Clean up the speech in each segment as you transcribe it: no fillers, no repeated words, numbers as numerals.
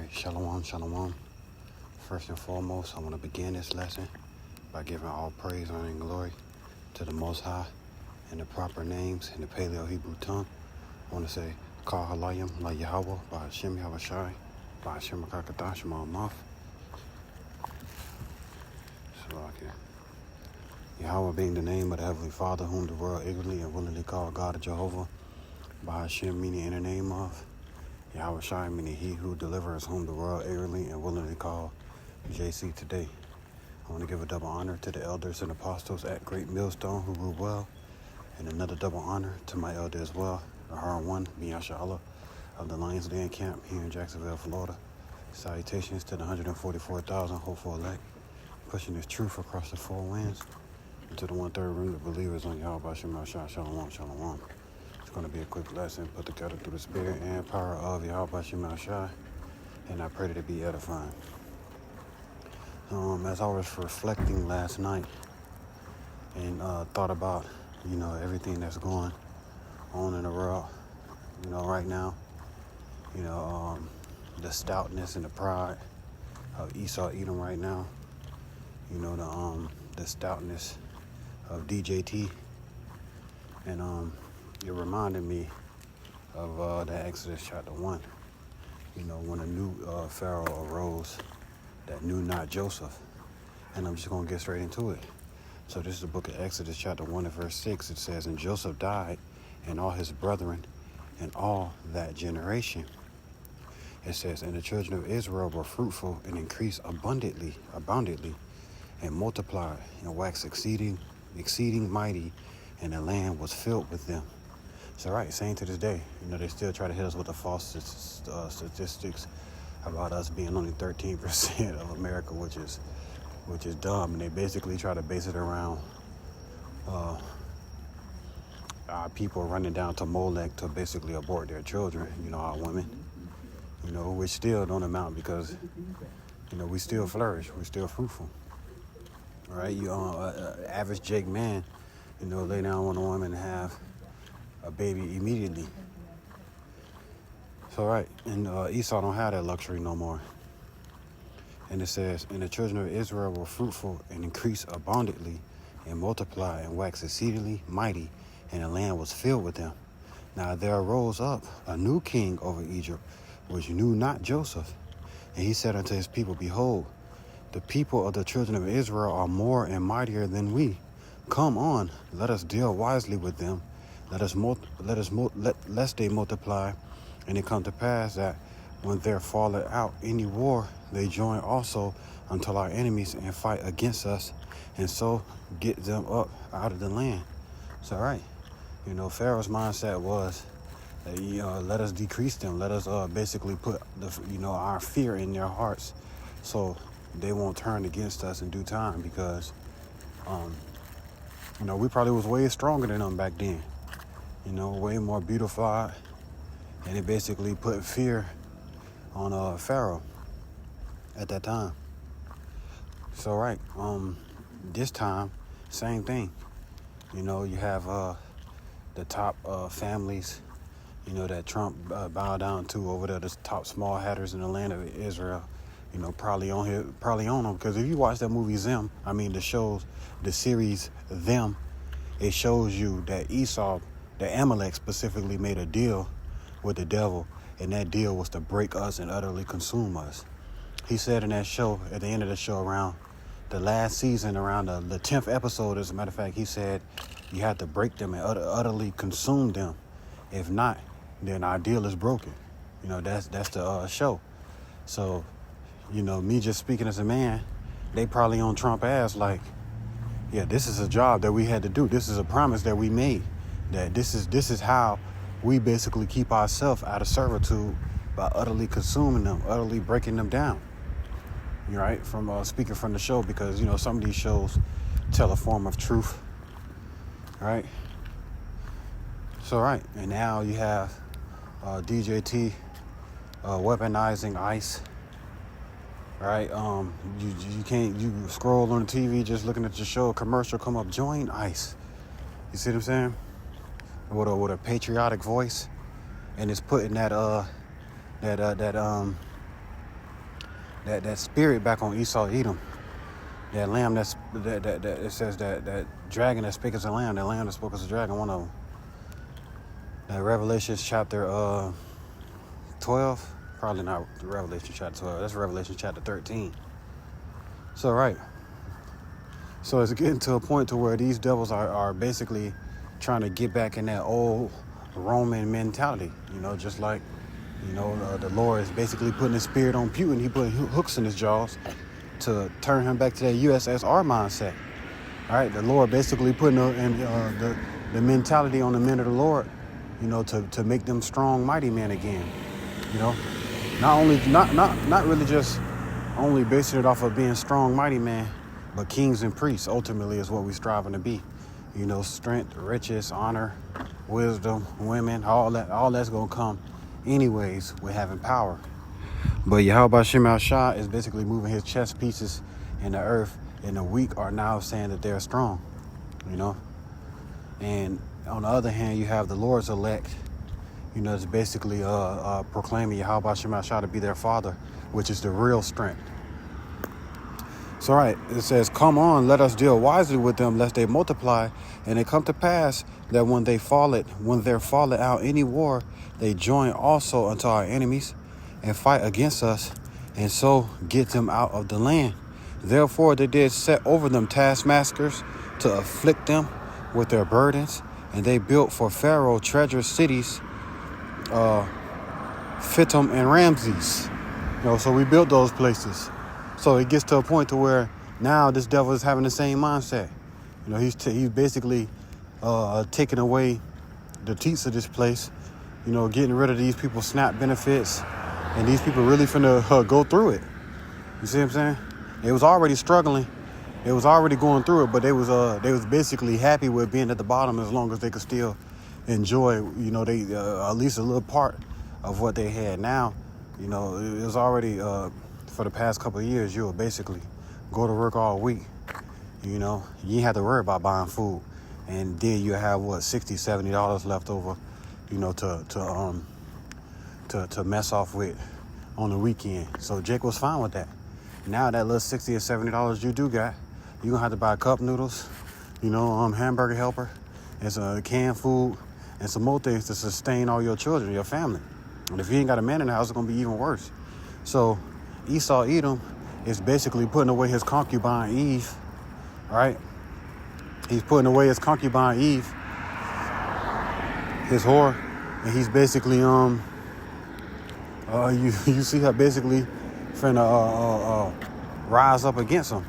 right, shalom, shalom. First and foremost, I want to begin this lesson by giving all praise, honor, and glory to the Most High and the proper names in the Paleo-Hebrew tongue. I want to say, Kal Halayim, La Yahweh, by Hashem Yahushai, by Hashem Akakadash, Ma'amaf. Yahweh being the name of the Heavenly Father, whom the world ignorantly and willingly called God of Jehovah, by Hashem meaning in the name of Yahushai, meaning he who delivers, whom the world ignorantly and willingly called JC today. I want to give a double honor to the elders and apostles at Great Millstone who rule well, and another double honor to my elder as well, Aharon One, Miyasha Allah, of the Lions Den Camp here in Jacksonville, Florida. Salutations to the 144,000 hopeful elect, pushing this truth across the four winds, and to the 1/3 room of believers on Yahweh Shalom, Shalom, Shalom. It's going to be a quick lesson put together through the spirit and power of Yahweh Shai, and I pray that it be edifying. As I was reflecting last night and thought about, everything that's going on in the world, right now, the stoutness and the pride of Esau Edom right now, the stoutness of DJT, and it reminded me of the Exodus chapter 1, when a new Pharaoh arose that knew not Joseph. And I'm just going to get straight into it. So this is the book of Exodus chapter 1 and verse 6. It says, "And Joseph died, and all his brethren, and all that generation." It says, "And the children of Israel were fruitful and increased abundantly, and multiplied, and waxed exceeding mighty, and the land was filled with them." So right, same to this day. They still try to hit us with the false statistics about us being only 13% of America, which is dumb. And they basically try to base it around our people running down to Molech to basically abort their children, our women, which still don't amount because, we still flourish, we're still fruitful. All right, average Jake man, lay down on a woman and have a baby immediately. So right, and Esau don't have that luxury no more. And it says, "And the children of Israel were fruitful and increased abundantly, and multiplied and waxed exceedingly mighty, and the land was filled with them. Now there arose up a new king over Egypt, which knew not Joseph. And he said unto his people, Behold, the people of the children of Israel are more and mightier than we. Come on, let us deal wisely with them, lest they multiply. And it come to pass that when there falleth out any war, they join also unto our enemies and fight against us, and so get them up out of the land." So right, Pharaoh's mindset was, let us decrease them, let us basically put our fear in their hearts, so they won't turn against us in due time, because we probably was way stronger than them back then, way more beautified. And it basically put fear on Pharaoh at that time. So right, this time, same thing. You have the top families, that Trump bowed down to over there, the top small hatters in the land of Israel. Probably on them, because if you watch that movie the series Them, it shows you that Esau, the Amalek specifically, made a deal with the devil, and that deal was to break us and utterly consume us. He said in that show, at the end of the show, around the last season, around the 10th episode, as a matter of fact, he said you have to break them and utterly consume them. If not, then our deal is broken. That's the show. So, me just speaking as a man, they probably on Trump ass like, yeah, this is a job that we had to do. This is a promise that we made, that this is how we basically keep ourselves out of servitude, by utterly consuming them, utterly breaking them down. Right? From speaking from the show, because some of these shows tell a form of truth. Right? So right, and now you have DJT weaponizing ICE. Right? You scroll on the TV just looking at the show, a commercial come up, join ICE. You see what I'm saying? With a patriotic voice, and it's putting that that spirit back on Esau Edom. That lamb that it says that dragon that spake as a lamb, that lamb that spoke as a dragon, one of them. That Revelation chapter 12, probably not Revelation chapter 12. That's Revelation chapter 13. So right. So it's getting to a point to where these devils are basically trying to get back in that old Roman mentality. Just like the Lord is basically putting his spirit on Putin. He put hooks in his jaws to turn him back to that USSR mindset. All right, the Lord basically putting the mentality on the men of the Lord, to make them strong, mighty men again. Not really just only basing it off of being strong, mighty men, but kings and priests ultimately is what we're striving to be. Strength, riches, honor, wisdom, women, all that's gonna come anyways with having power. But Yahweh Shem Shah is basically moving his chess pieces in the earth, and the weak are now saying that they're strong, And on the other hand, you have the Lord's elect, it's basically proclaiming Yahweh Shem Shah to be their father, which is the real strength. So right, it says, come on, let us deal wisely with them, lest they multiply. And it come to pass that when there falleth out any war, they join also unto our enemies and fight against us, and so get them out of the land. Therefore they did set over them taskmasters to afflict them with their burdens, and they built for Pharaoh treacherous cities, Pithom and Ramses. So we built those places. So it gets to a point to where now this devil is having the same mindset. He's basically taking away the teats of this place, getting rid of these people's SNAP benefits, and these people really finna go through it. You see what I'm saying? They was already struggling. They was already going through it, but they was basically happy with being at the bottom as long as they could still enjoy, they at least a little part of what they had. Now, it was already for the past couple of years, you would basically go to work all week. You ain't have to worry about buying food, and then you have $60-$70 left over, to mess off with on the weekend. So Jake was fine with that. Now that little $60 or $70 you do got, you're gonna have to buy cup noodles, hamburger helper, and some canned food, and some more things to sustain all your children, your family. And if you ain't got a man in the house, it's gonna be even worse. So Esau Edom is basically putting away his concubine Eve, right? He's putting away his concubine Eve, his whore, and he's basically you see her basically finna rise up against him,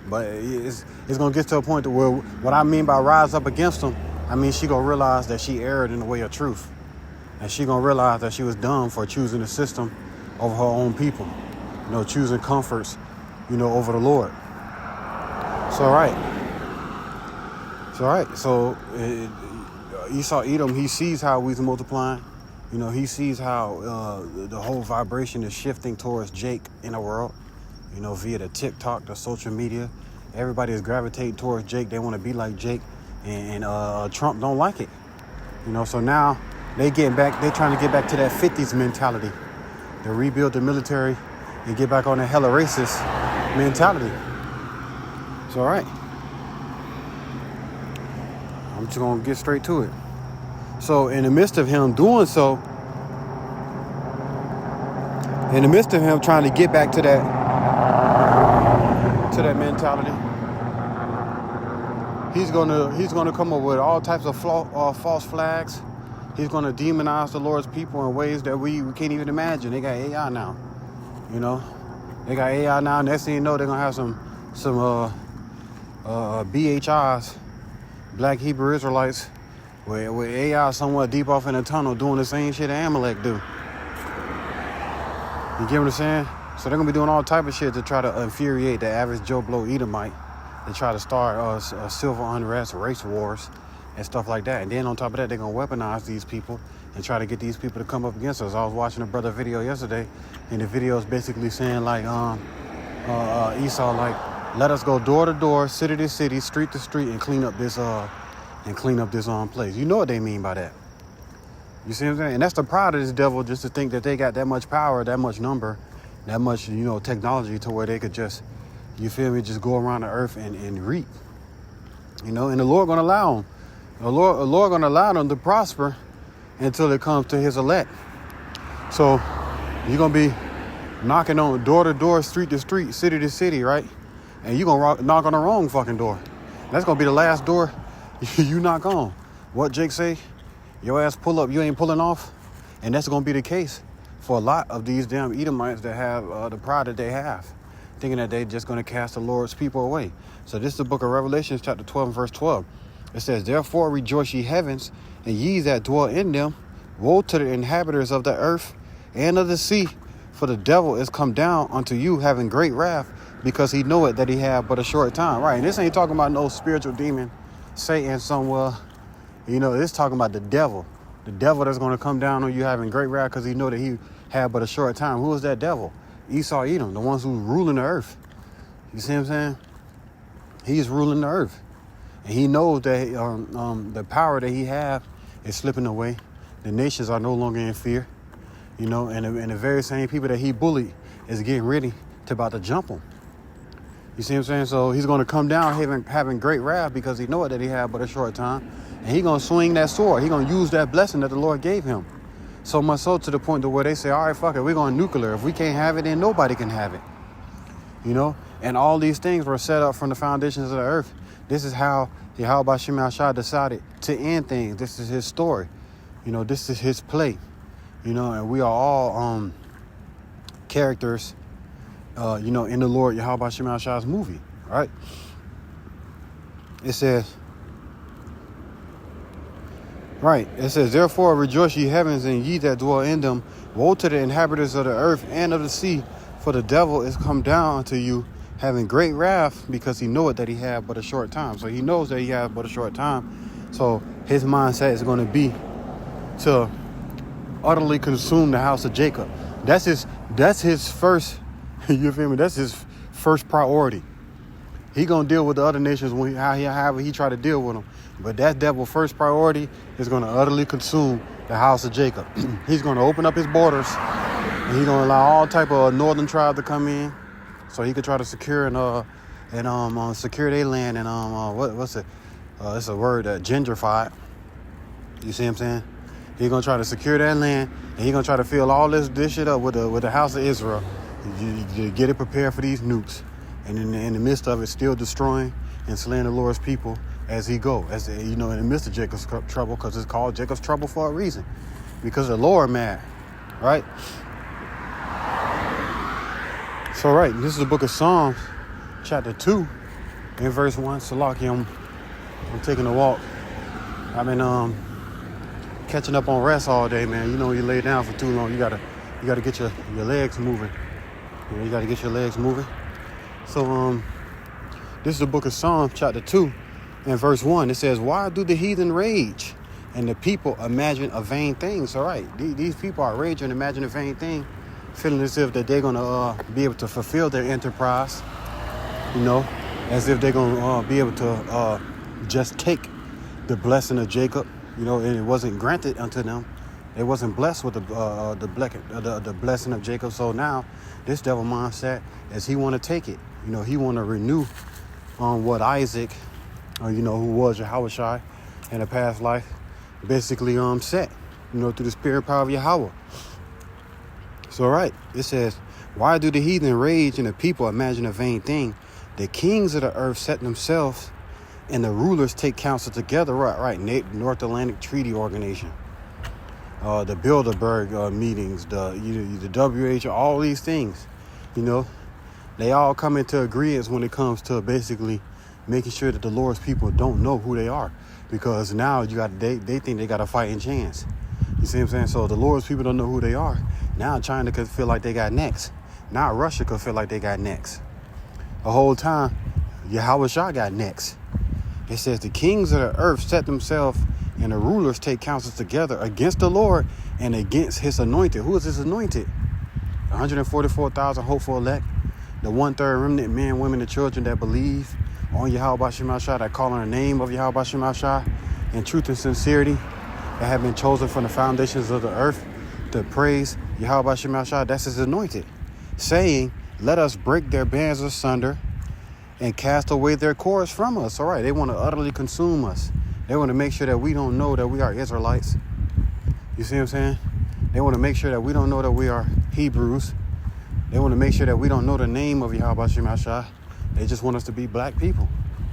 But it's gonna get to a point to where what I mean by rise up against him, I mean she gonna realize that she erred in the way of truth, and she gonna realize that she was dumb for choosing the system over her own people, choosing comforts, over the Lord. So Esau Edom, he sees how we's multiplying. He sees how the whole vibration is shifting towards Jake in the world, via the TikTok, the social media. Everybody is gravitating towards Jake. They want to be like Jake, and Trump don't like it. So now they trying to get back to that 50s mentality. To rebuild the military and get back on that hella racist mentality. It's all right. I'm just going to get straight to it. So in the midst of him doing so, in the midst of him trying to get back to that mentality, he's gonna come up with all types of false flags. He's going to demonize the Lord's people in ways that we can't even imagine. They got AI now, They got AI now. Next thing you know, they're going to have some BHIs, Black Hebrew Israelites, with AI somewhat deep off in a tunnel doing the same shit that Amalek do. You get what I'm saying? So they're going to be doing all type of shit to try to infuriate the average Joe Blow Edomite. They try to start civil unrest, race wars, and stuff like that. And then on top of that, they're going to weaponize these people and try to get these people to come up against us. I was watching a brother video yesterday, and the video is basically saying like Esau, like, let us go door to door, city to city, street to street, and clean up this place. You know what they mean by that. You see what I'm saying? And that's the pride of this devil, just to think that they got that much power, that much number, that much, technology to where they could just, you feel me, just go around the earth and reap. And the Lord gonna allow them. The Lord gonna allow them to prosper until it comes to his elect. So you're gonna be knocking on door to door, street to street, city to city, right? And you're gonna knock on the wrong fucking door. That's gonna be the last door you knock on. What Jake say? Your ass pull up, you ain't pulling off. And that's gonna be the case for a lot of these damn Edomites that have the pride that they have, thinking that they just gonna cast the Lord's people away. So this is the book of Revelation, chapter 12 and verse 12. It says, therefore rejoice ye heavens, and ye that dwell in them. Woe to the inhabitants of the earth and of the sea, for the devil is come down unto you having great wrath, because he knoweth that he have but a short time. Right, and this ain't talking about no spiritual demon, Satan somewhere. It's talking about the devil. The devil that's going to come down on you having great wrath because he know that he had but a short time. Who is that devil? Esau, Edom, the ones who's ruling the earth. You see what I'm saying? He's ruling the earth. And he knows that the power that he have is slipping away. The nations are no longer in fear. And the very same people that he bullied is getting ready to about to jump him. You see what I'm saying? So he's going to come down having great wrath because he knows that he had but a short time. And he's going to swing that sword. He's going to use that blessing that the Lord gave him. So much so to the point to where they say, all right, fuck it, we're going nuclear. If we can't have it, then nobody can have it. And all these things were set up from the foundations of the earth. This is how Yahweh Shem Shah decided to end things. This is his story. This is his play. And we are all characters, in the Lord Yahweh Shem Shah's movie, right? It says, therefore rejoice ye heavens, and ye that dwell in them. Woe to the inhabitants of the earth and of the sea, for the devil is come down unto you having great wrath, because he knoweth that he had but a short time. So he knows that he has but a short time. So his mindset is going to be to utterly consume the house of Jacob. That's his first, you feel me? That's his first priority. He gonna deal with the other nations however he try to deal with them. But that devil's first priority is gonna utterly consume the house of Jacob. He's gonna open up his borders, and he's gonna allow all type of northern tribes to come in, so he could try to secure secure their land and what's it? It's a word, gentrified. You see what I'm saying? He's gonna try to secure that land, and he's gonna try to fill all this shit up with the house of Israel. You get it prepared for these nukes, and in the midst of it, still destroying and slaying the Lord's people as he go. In the midst of Jacob's trouble, because it's called Jacob's trouble for a reason, because the Lord mad, right? So this is the book of Psalms, chapter 2, and verse 1. Salaki, I'm taking a walk. I've been catching up on rest all day, man. When you lay down for too long, you gotta get your legs moving. You gotta get your legs moving. So this is the book of Psalms, chapter 2, and verse 1. It says, why do the heathen rage and the people imagine a vain thing? So these people are raging and imagine a vain thing, feeling as if that they're gonna be able to fulfill their enterprise, as if they're gonna be able to just take the blessing of Jacob, and it wasn't granted unto them. They wasn't blessed with the blessing of Jacob. So now this devil mindset is he want to take it. He want to renew what Isaac, who was Yahushua in a past life, basically set, through the spirit power of Yahweh. So it says, why do the heathen rage and the people imagine a vain thing? The kings of the earth set themselves, and the rulers take counsel together. North Atlantic Treaty Organization, the Bilderberg meetings, the WHO, all these things, they all come into agreement when it comes to basically making sure that the Lord's people don't know who they are, because now they think they got a fighting chance. You see what I'm saying? So the Lord's people don't know who they are. Now China could feel like they got next. Now Russia could feel like they got next. The whole time, Yahweh Shah got next. It says the kings of the earth set themselves, and the rulers take counsel together against the Lord and against his anointed. Who is his anointed? 144,000 hopeful elect, the 1/3 remnant, men, women, and children that believe on Yahweh Shem Shah, that call on the name of Yahweh Shem Shah in truth and sincerity, that have been chosen from the foundations of the earth to praise Yahweh Shem Shah. That's his anointed. saying, let us break their bands asunder and cast away their cords from us. All right, they want to utterly consume us. They want to make sure that we don't know that we are Israelites. You see what I'm saying? They want to make sure that we don't know that we are Hebrews. They want to make sure that we don't know the name of Yahweh Shemashah. They just want us to be black people.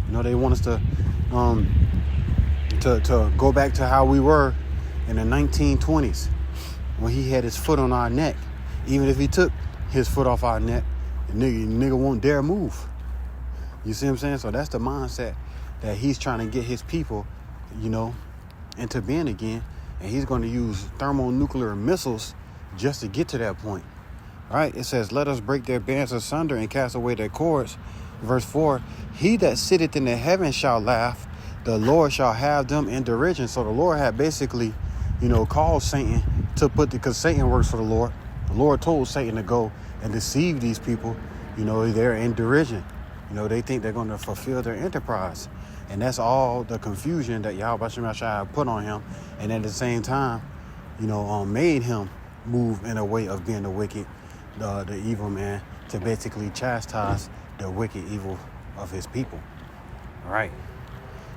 You know, they want us to go back to how we were in the 1920s when he had his foot on our neck. Even if he took his foot off our neck, the nigga won't dare move. You see what I'm saying? So that's the mindset that he's trying to get his people, you know, into being again. And he's going to use thermonuclear missiles just to get to that point. All right, it says, let us break their bands asunder and cast away their cords. Verse 4, he that sitteth in the heavens shall laugh, the Lord shall have them in derision. So the Lord had basically, you know, called Satan to because Satan works for the Lord. The Lord told Satan to go and deceive these people. You know, they're in derision. You know, they think they're going to fulfill their enterprise. And that's all the confusion that Yahweh Shemashah put on him. And at the same time, you know, made him move in a way of being the wicked, the evil man, to basically chastise the wicked evil of his people. All right.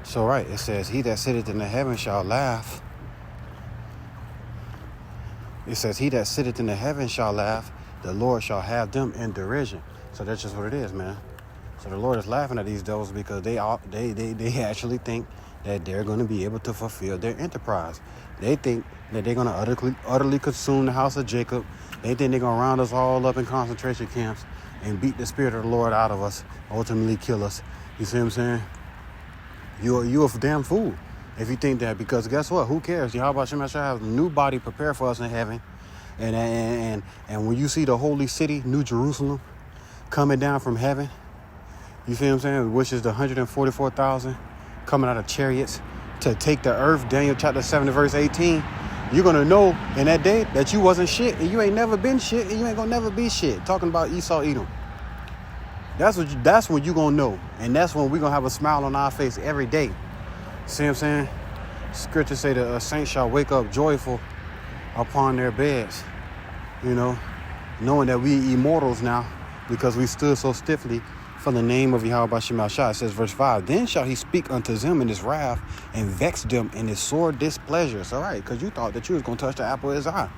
So, right, it says, he that sitteth in the heaven shall laugh. It says, he that sitteth in the heaven shall laugh, the Lord shall have them in derision. So that's just what it is, man. So the Lord is laughing at these devils because they actually think that they're going to be able to fulfill their enterprise. They think that they're going to utterly consume the house of Jacob. They think they're going to round us all up in concentration camps and beat the spirit of the Lord out of us, ultimately kill us. You see what I'm saying? You're a damn fool if you think that, because guess what? Who cares? Yahweh Shemashah has a new body prepared for us in heaven. And when you see the holy city, New Jerusalem, coming down from heaven, you see what I'm saying? Which is the 144,000 coming out of chariots to take the earth. Daniel chapter 7 verse 18. You're going to know in that day that you wasn't shit and you ain't never been shit and you ain't going to never be shit. Talking about Esau, Edom. That's what you're going to know. And that's when we're going to have a smile on our face every day. See what I'm saying? Scripture say the saints shall wake up joyful upon their beds. You know, knowing that we immortals now because we stood so stiffly for the name of Yahweh Shemashah. It says, verse 5, then shall he speak unto them in his wrath and vex them in his sore displeasure. It's all right, because you thought that you was going to touch the apple of his eye.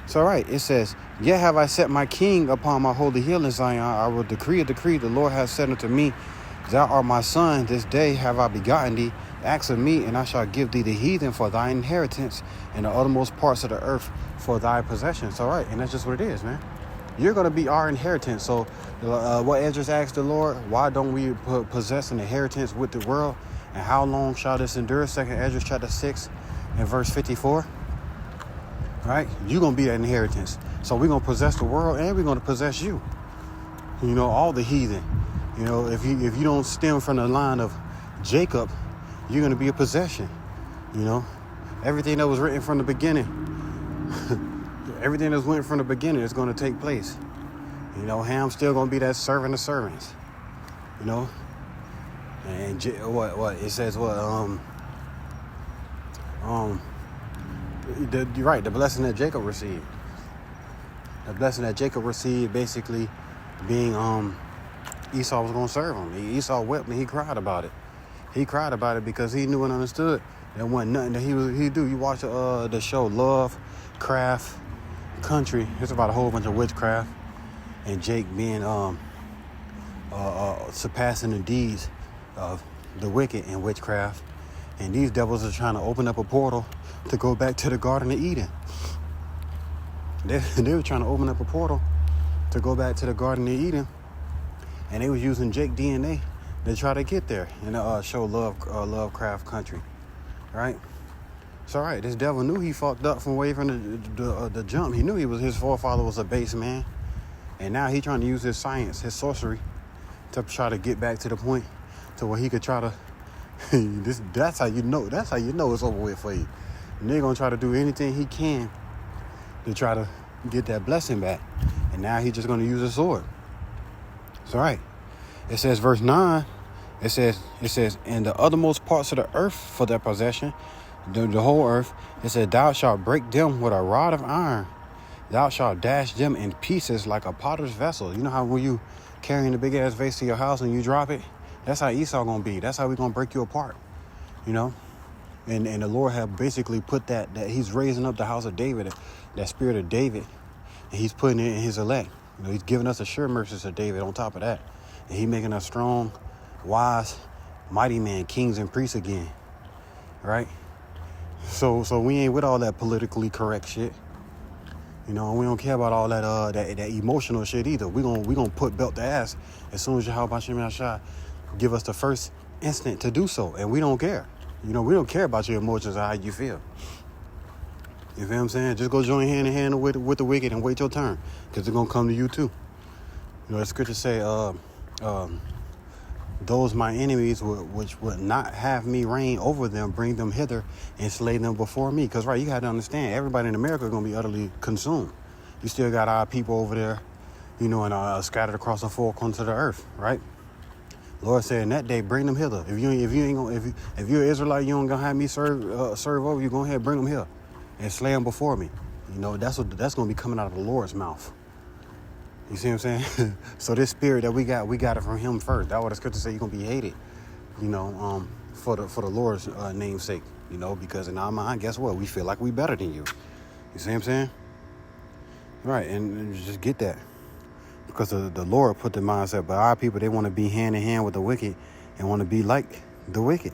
It's all right. It says, yet have I set my king upon my holy hill in Zion. I will decree a decree. The Lord hath said unto me, thou art my son. This day have I begotten thee. Ask of me, and I shall give thee the heathen for thy inheritance and the uttermost parts of the earth for thy possessions. All right. And that's just what it is, man. You're going to be our inheritance. So what Esdras asked the Lord, why don't we possess an inheritance with the world? And how long shall this endure? 2nd Esdras chapter 6 and verse 54. Right? You're going to be that inheritance. So we're going to possess the world and we're going to possess you. You know, all the heathen. You know, if you don't stem from the line of Jacob, you're going to be a possession. You know, everything that was written from the beginning. Everything that's went from the beginning is going to take place. You know, Ham's still going to be that servant of servants. You know, and what it says, you're right. The blessing that Jacob received. The blessing that Jacob received, basically, being Esau was going to serve him. Esau wept and he cried about it. He cried about it because he knew and understood there wasn't nothing that he'd do. You watch the show Lovecraft Country. It's about a whole bunch of witchcraft and Jake being surpassing the deeds of the wicked in witchcraft, and these devils are trying to open up a portal to go back to the Garden of Eden. They were trying to open up a portal to go back to the Garden of Eden, and they was using Jake DNA to try to get there in the show Lovecraft Country, right? It's all right. This devil knew he fucked up from way from the jump. He knew his forefather was a base man. And now he trying to use his science, his sorcery, to try to get back to the point to where he could try to... that's how you know it's over with for you. And they're going to try to do anything he can to try to get that blessing back. And now he's just going to use a sword. It's all right. It says, verse 9, it says, in the uttermost parts of the earth for their possession, the whole earth, it said, thou shalt break them with a rod of iron. Thou shalt dash them in pieces like a potter's vessel. You know how when you carrying a big ass vase to your house and you drop it? That's how Esau gonna be. That's how we gonna break you apart. You know? And the Lord have basically put that he's raising up the house of David, that spirit of David, and he's putting it in his elect. You know, he's giving us the sure mercies of David on top of that. And he making us strong, wise, mighty man, kings and priests again. Right? So we ain't with all that politically correct shit. You know, we don't care about all that emotional shit either. We gonna put belt to ass as soon as Yahweh Hashem Yahshua give us the first instant to do so, and we don't care. You know, we don't care about your emotions or how you feel. You feel what I'm saying? Just go join hand in hand with the wicked and wait your turn, because it's gonna come to you too. You know, the scriptures say, those my enemies which would not have me reign over them, bring them hither and slay them before me. Because, right, you got to understand, everybody in America is going to be utterly consumed. You still got our people over there, you know, and scattered across the four corners of the earth, right? Lord said, in that day, bring them hither. If you're an Israelite, you don't gonna have me serve over you. Go ahead, bring them here and slay them before me. You know, that's gonna be coming out of the Lord's mouth. You see what I'm saying? So this spirit that we got it from him first. That's what the scripture say. You're gonna be hated, you know, for the Lord's name's sake. You know, because in our mind, guess what? We feel like we better than you. You see what I'm saying? Right, and just get that. Because the Lord put the mindset, but our people, they want to be hand in hand with the wicked and want to be like the wicked.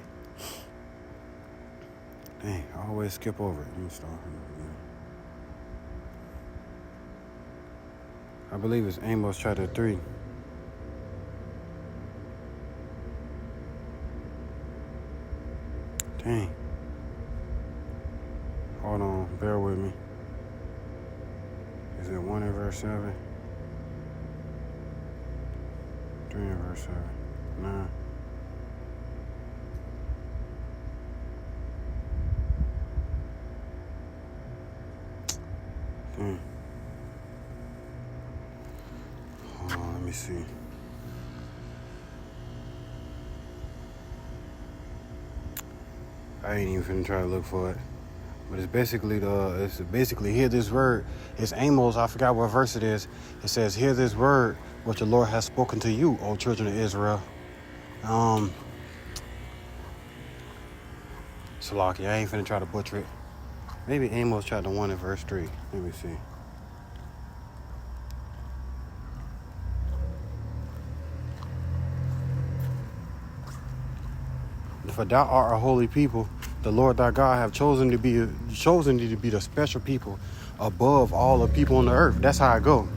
Dang, I always skip over it. Let me start. I believe it's Amos chapter 3. Dang. Hold on, bear with me. Is it 1 in verse 7? 3 in verse 7. 9. Dang. Hold on, let me see. I ain't even finna try to look for it. But it's basically hear this word. It's Amos, I forgot what verse it is. It says, hear this word, which the Lord has spoken to you, O children of Israel. Salaki, I ain't finna try to butcher it. Maybe Amos chapter 1 and verse 3. Let me see. For thou art a holy people, the Lord thy God have chosen thee to be the special people above all the people on the earth. That's how it go.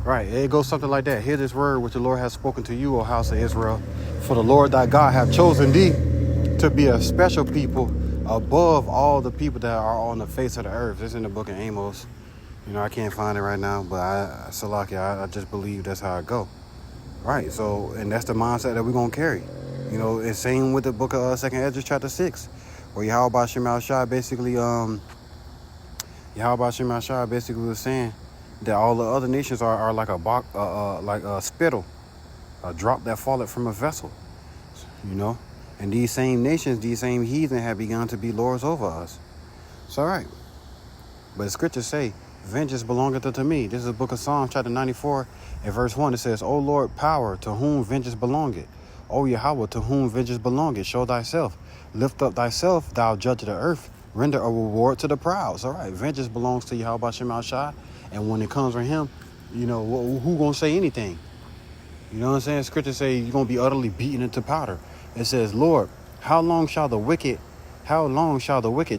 Right, it goes something like that. Hear this word which the Lord has spoken to you, O house of Israel. For the Lord thy God have chosen thee to be a special people above all the people that are on the face of the earth. It's in the book of Amos. You know, I can't find it right now, but I just believe that's how it go. Right, so, and that's the mindset that we're going to carry. You know, it's same with the book of 2nd Ezra chapter 6, where Yahweh Shema Shah basically was saying that all the other nations are like a spittle, a drop that falleth from a vessel, you know. And these same nations, these same heathen have begun to be lords over us. It's all right. But the scriptures say, vengeance belongeth unto me. This is the book of Psalms chapter 94 and verse 1. It says, O Lord, power, to whom vengeance belongeth. O Yahweh, to whom vengeance belongeth, show thyself. Lift up thyself, thou judge of the earth. Render a reward to the proud. It's all right. Vengeance belongs to Yahweh Shema Shah. And when it comes from him, you know, who gonna say anything? You know what I'm saying? Scripture say you're gonna be utterly beaten into powder. It says, Lord, how long shall the wicked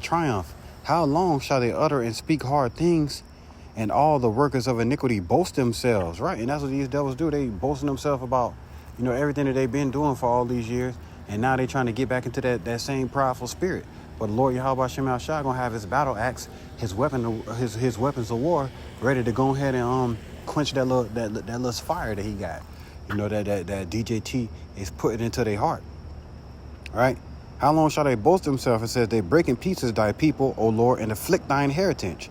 triumph? How long shall they utter and speak hard things? And all the workers of iniquity boast themselves, right? And that's what these devils do. They boasting themselves about, you know, everything that they've been doing for all these years. And now they're trying to get back into that same prideful spirit. But the Lord Yahweh Shema Shah gonna have his battle axe, his weapons of war, ready to go ahead and quench that little fire that he got. You know, that DJT is putting into their heart. Right? How long shall they boast themselves? It says, they break in pieces thy people, O Lord, and afflict thine heritage.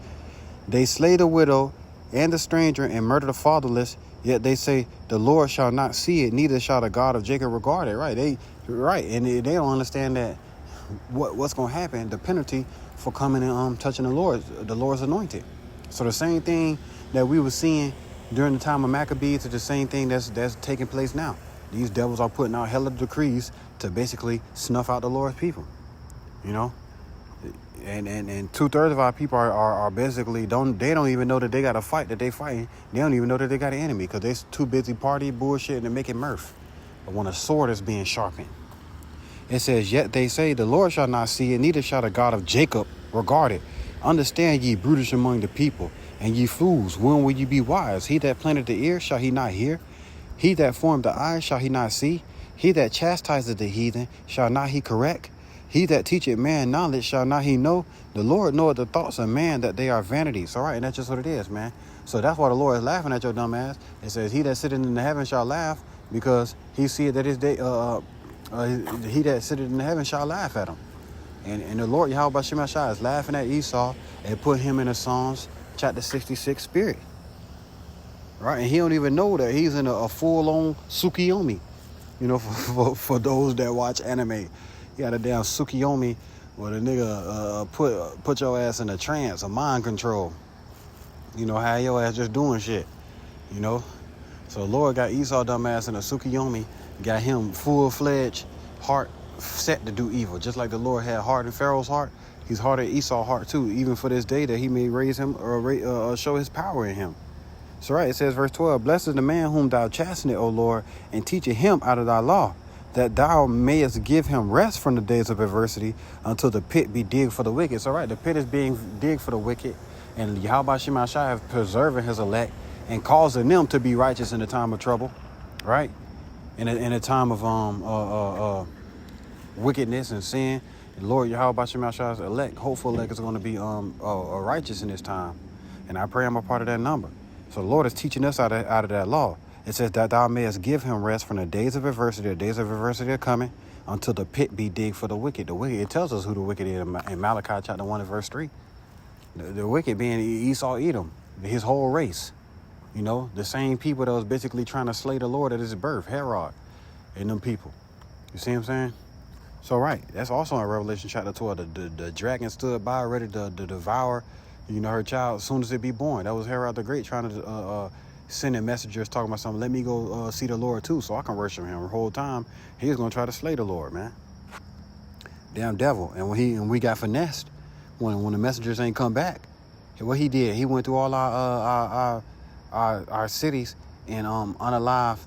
They slay the widow and the stranger and murder the fatherless. Yet they say, the Lord shall not see it, neither shall the God of Jacob regard it. Right? And they don't understand that what's going to happen, the penalty for coming and touching the Lord's anointed. So the same thing that we were seeing during the time of Maccabees is the same thing that's taking place now. These devils are putting out hella decrees to basically snuff out the Lord's people, you know? And 2/3 of our people are basically don't even know that they got a fight that they fighting. They don't even know that they got an enemy because they're too busy partying, bullshitting, and making mirth. But when a sword is being sharpened, it says, yet they say, the Lord shall not see it, neither shall the God of Jacob regard it. Understand ye, brutish among the people, and ye fools, when will ye be wise? He that planted the ear, shall he not hear? He that formed the eyes, shall he not see? He that chastiseth the heathen, shall not he correct? He that teacheth man knowledge, shall not he know? The Lord knoweth the thoughts of man, that they are vanities. All right, and that's just what it is, man. So that's why the Lord is laughing at your dumb ass. It says, he that sitteth in the heaven shall laugh, because he seeth that his day, he that sitteth in the heaven shall laugh at him. And the Lord Yahweh Shem Shai is laughing at Esau and put him in a Psalms chapter 66 spirit. Right? And he don't even know that he's in a full-on Tsukiyomi. You know, for those that watch anime. You got a damn Tsukiyomi where the nigga put your ass in a trance, a mind control. You know, how your ass just doing shit. You know? So the Lord got Esau dumbass in a Tsukiyomi, got him full-fledged heart set to do evil. Just like the Lord had heart in Pharaoh's heart, he's heart in Esau's heart too, even for this day that he may raise him or show his power in him. So right, it says verse 12, blessed is the man whom thou chastenest, O Lord, and teacheth him out of thy law, that thou mayest give him rest from the days of adversity until the pit be digged for the wicked. So right, the pit is being digged for the wicked, and Yahweh Shema Shai have preserving his elect and causing them to be righteous in the time of trouble, right? In a time of wickedness and sin. And Lord Yahweh Shema Shai's elect, hopeful elect, is going to be righteous in this time. And I pray I'm a part of that number. So the Lord is teaching us out of that law. It says that thou mayest give him rest from the days of adversity. The days of adversity are coming until the pit be digged for the wicked. The wicked, it tells us who the wicked is in Malachi chapter 1 and verse 3. The wicked being Esau, Edom, his whole race. You know, the same people that was basically trying to slay the Lord at his birth, Herod, and them people. You see what I'm saying? So right, that's also in Revelation chapter 12. The dragon stood by ready to devour, you know, her child as soon as it be born. That was Herod the Great trying to send in messengers talking about something. Let me go see the Lord too, so I can worship him. The whole time he was gonna try to slay the Lord, man. Damn devil. And when we got finessed, when the messengers ain't come back, what he did, he went through all our cities and unalived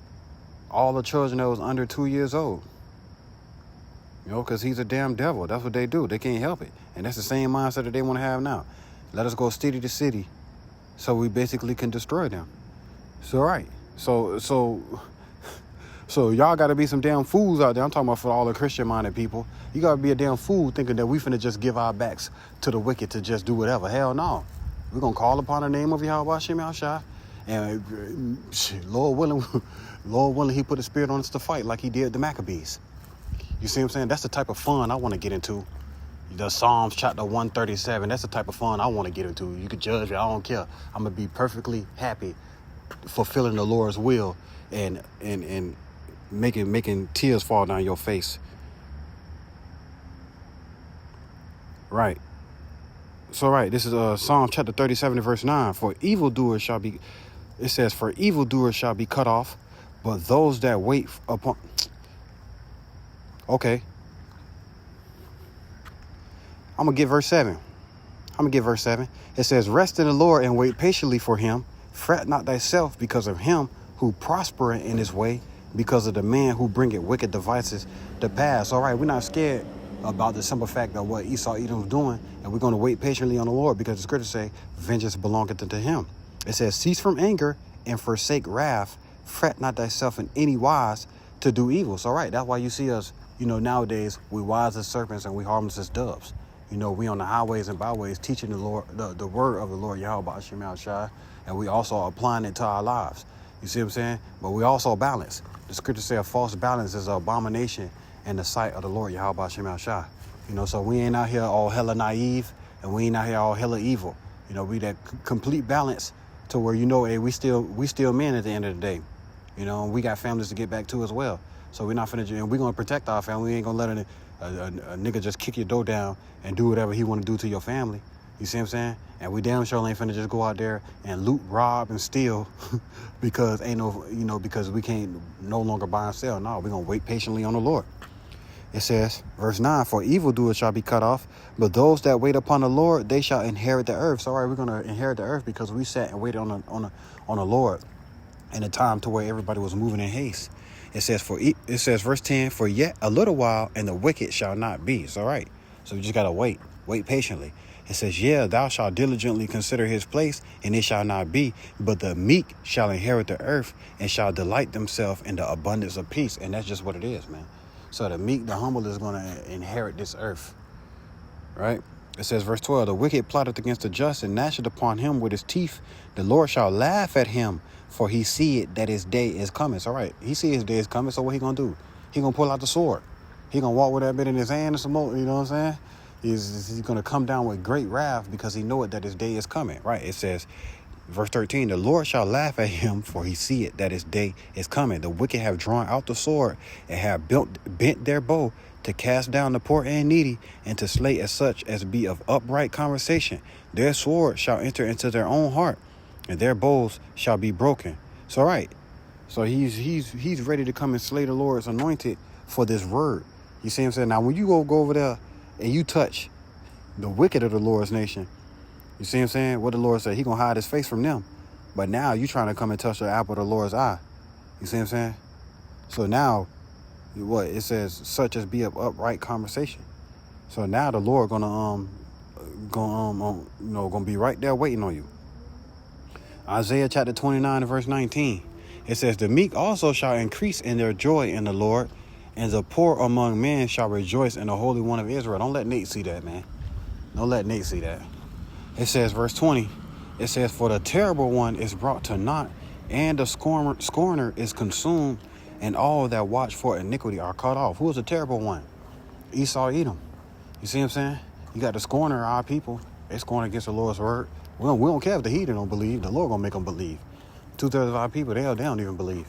all the children that was under 2 years old. You know, because he's a damn devil. That's what they do. They can't help it. And that's the same mindset that they want to have now. Let us go city to city so we basically can destroy them. So, right. So y'all got to be some damn fools out there. I'm talking about for all the Christian-minded people. You got to be a damn fool thinking that we finna just give our backs to the wicked to just do whatever. Hell no. We're going to call upon the name of Yahweh Shem Shai. And Lord willing, he put a spirit on us to fight like he did the Maccabees. You see what I'm saying? That's the type of fun I want to get into. The Psalms chapter 137, that's the type of fun I want to get into. You could judge me, I don't care. I'm going to be perfectly happy fulfilling the Lord's will and making tears fall down your face. Right. So right, this is Psalm chapter 37 verse 9. For evildoers shall be cut off, but those that wait upon... Okay. I'm going to get verse 7. It says, rest in the Lord and wait patiently for him. Fret not thyself because of him who prospereth in his way, because of the man who bringeth wicked devices to pass. All right, we're not scared about the simple fact of what Esau Edom was doing, and we're going to wait patiently on the Lord because the scriptures say, vengeance belongeth unto him. It says, cease from anger and forsake wrath. Fret not thyself in any wise to do evil. So, all right, that's why you see us, you know, nowadays, we wise as serpents and we harmless as doves. You know, we on the highways and byways teaching the Lord, the word of the Lord Yahweh Shem Shai, and we also applying it to our lives. You see what I'm saying? But we also balance. The scriptures say a false balance is an abomination in the sight of the Lord Yahweh Shem Shai. You know, so we ain't out here all hella naive, and we ain't out here all hella evil. You know, we that complete balance to where, you know, hey, we still men at the end of the day. You know, and we got families to get back to as well. So we're not finna, and we're gonna protect our family. We ain't gonna let a nigga just kick your door down and do whatever he want to do to your family. You see what I'm saying? And we damn sure ain't finna just go out there and loot, rob, and steal because because we can't no longer buy and sell. No, we're gonna wait patiently on the Lord. It says, verse 9, for evildoers shall be cut off, but those that wait upon the Lord, they shall inherit the earth. So, all right, we're gonna inherit the earth because we sat and waited on the Lord in a time to where everybody was moving in haste. It says, verse 10, for yet a little while, and the wicked shall not be. It's all right. So we just gotta wait patiently. It says, yeah, thou shalt diligently consider his place, and it shall not be, but the meek shall inherit the earth and shall delight themselves in the abundance of peace. And that's just what it is, man. So the meek, the humble is going to inherit this earth, right? It says, verse 12, the wicked plotteth against the just and gnasheth upon him with his teeth. The Lord shall laugh at him, for he seeth that his day is coming. So, all right, he see his day is coming, so what he going to do? He going to pull out the sword. He going to walk with that bit in his hand and some more, you know what I'm saying? He's going to come down with great wrath because he knoweth that his day is coming, right? It says, verse 13, the Lord shall laugh at him, for he seeth that his day is coming. The wicked have drawn out the sword and have bent their bow to cast down the poor and needy and to slay as such as be of upright conversation. Their sword shall enter into their own heart and their bows shall be broken. So, right. So he's ready to come and slay the Lord's anointed for this word. You see what I'm saying? Now, when you go over there and you touch the wicked of the Lord's nation, you see what I'm saying? What the Lord said, he going to hide his face from them. But now you trying to come and touch the apple of the Lord's eye. You see what I'm saying? So now, what? It says, such as be of upright conversation. So now the Lord gonna be right there waiting on you. Isaiah chapter 29 and verse 19. It says, the meek also shall increase in their joy in the Lord, and the poor among men shall rejoice in the Holy One of Israel. Don't let Nate see that, man. Don't let Nate see that. It says, verse 20, it says, for the terrible one is brought to naught, and the scorner is consumed, and all that watch for iniquity are cut off. Who is the terrible one? Esau, Edom. You see what I'm saying? You got the scorner, our people. They scorn against the Lord's word. We don't care if the heathen don't believe. The Lord gonna make them believe. 2/3 of our people, they don't even believe.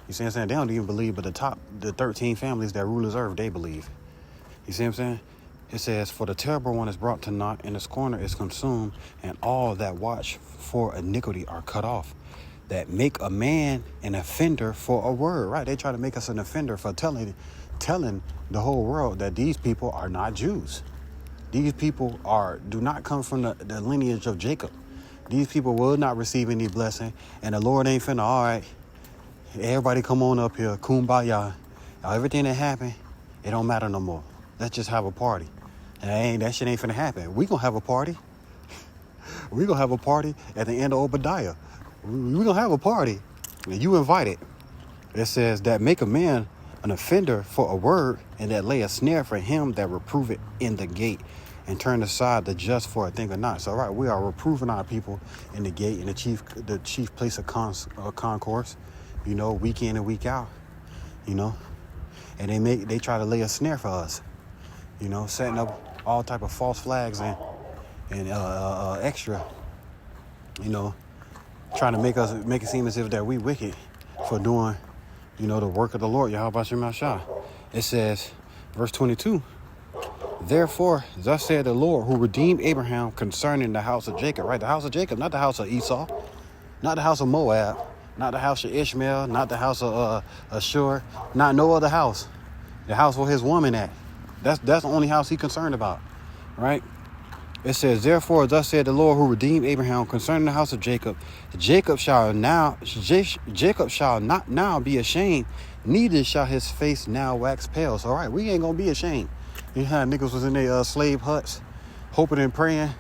You see what I'm saying? They don't even believe, but the 13 families that rule this earth, they believe. You see what I'm saying? It says, for the terrible one is brought to naught, and the scorner is consumed, and all that watch for iniquity are cut off. That make a man an offender for a word, right? They try to make us an offender for telling the whole world that these people are not Jews. These people do not come from the lineage of Jacob. These people will not receive any blessing, and the Lord ain't finna, all right, everybody come on up here, kumbaya. Everything that happened, it don't matter no more. Let's just have a party. And that shit ain't finna happen. We gonna have a party. We gonna have a party at the end of Obadiah. We gonna have a party. You invited. It says that make a man an offender for a word, and that lay a snare for him that reprove it in the gate, and turn aside the just for a thing or not. So, right, we are reproving our people in the gate, in the chief place of concourse, week in and week out, and they try to lay a snare for us, setting up all type of false flags and extra, trying to make it seem as if that we wicked for doing, the work of the Lord, Yahweh Shem Shah. It says, verse 22, therefore, thus said the Lord, who redeemed Abraham concerning the house of Jacob, right? The house of Jacob, not the house of Esau, not the house of Moab, not the house of Ishmael, not the house of Ashur, not no other house. The house where his woman at. That's the only house he concerned about, right? It says, therefore, thus said the Lord, who redeemed Abraham concerning the house of Jacob, Jacob shall not now be ashamed, neither shall his face now wax pale. So, all right, we ain't gonna be ashamed. You had niggas was in their slave huts, hoping and praying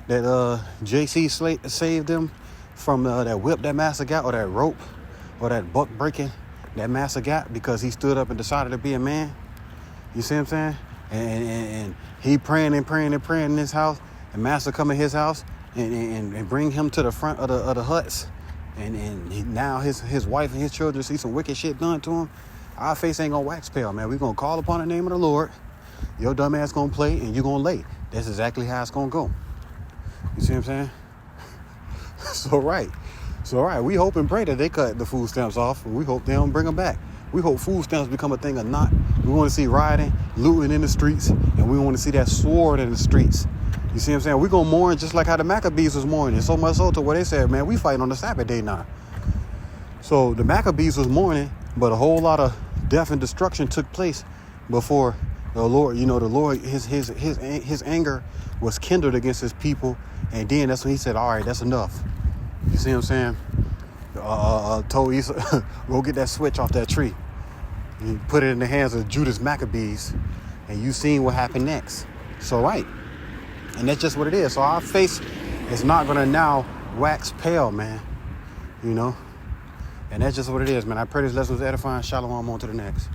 that JC saved them from that whip that master got, or that rope, or that buck breaking that master got, because he stood up and decided to be a man. You see what I'm saying? And he praying and praying and praying in his house, and master come in his house and bring him to the front of the huts, and now his wife and his children see some wicked shit done to him. Our face ain't gonna wax pale, man. We gonna call upon the name of the Lord. Your dumb ass gonna play, and you gonna lay. That's exactly how it's gonna go. You see what I'm saying? So right, we hope and pray that they cut the food stamps off, and we hope they don't bring them back. We hope food stamps become a thing of not. We want to see rioting, looting in the streets, and we want to see that sword in the streets. You see what I'm saying? We're going to mourn just like how the Maccabees was mourning. So much so to where they said, man, we fighting on the Sabbath day now. So the Maccabees was mourning, but a whole lot of death and destruction took place before the Lord, the Lord, his anger was kindled against his people. And then that's when he said, all right, that's enough. You see what I'm saying? Told Esau, go get that switch off that tree. He put it in the hands of Judas Maccabees, and you seen what happened next. So, right. And that's just what it is. So our face is not going to now wax pale, man. And that's just what it is, man. I pray this lesson was edifying. Shalom, on to the next.